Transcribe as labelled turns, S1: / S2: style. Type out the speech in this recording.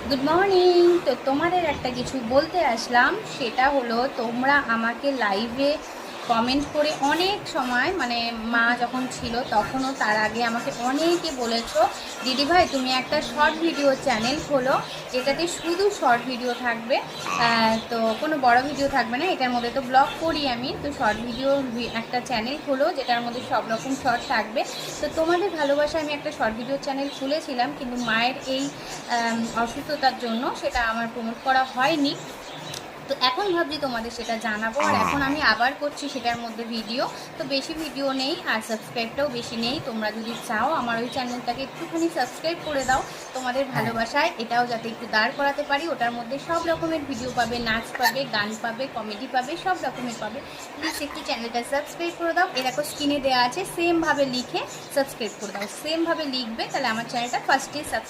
S1: Good morning. তো তোমাদের একটা কিছু বলতে আসলাম, সেটা হলো তোমরা আমাকে লাইভে কমেন্ট করে অনেক সময়, মানে মা যখন ছিল তখনও, তার আগে আমাকে অনেকে বলেছো, দিদিভাই তুমি একটা শর্ট ভিডিও চ্যানেল খোলো যেটাতে শুধু শর্ট ভিডিও থাকবে, তো কোনো বড় ভিডিও থাকবে না। এটার মধ্যে তো ব্লগ করি আমি, তো শর্ট ভিডিও একটা চ্যানেল খোলো যেটার মধ্যে সব রকম শর্ট থাকবে। তো তোমাদের ভালোবাসায় আমি একটা শর্ট ভিডিও চ্যানেল খুলেছিলাম, কিন্তু মায়ের এই অসুস্থতার জন্য সেটা আমার প্রমোট করা হয়নি। তো এখন ভাবছি তোমাদের সেটা জানাবো, আর এখন আমি আবার করছি সেটার মধ্যে ভিডিও। তো বেশি ভিডিও নেই আর সাবস্ক্রাইবটাও বেশি নেই। তোমরা যদি চাও আমার ওই চ্যানেলটাকে একটুখানি সাবস্ক্রাইব করে দাও, তোমাদের ভালোবাসায় এটাও যাতে একটু দাঁড় করাতে পারি। ওটার মধ্যে সব রকমের ভিডিও পাবে, নাচ পাবে, গান পাবে, কমেডি পাবে, সব রকমের পাবে। প্লিজ একটু চ্যানেলটা সাবস্ক্রাইব করে দাও। এরকম স্ক্রিনে দেওয়া আছে, সেমভাবে লিখে সাবস্ক্রাইব করে দাও। সেমভাবে লিখবে, তাহলে আমার চ্যানেলটা ফার্স্টে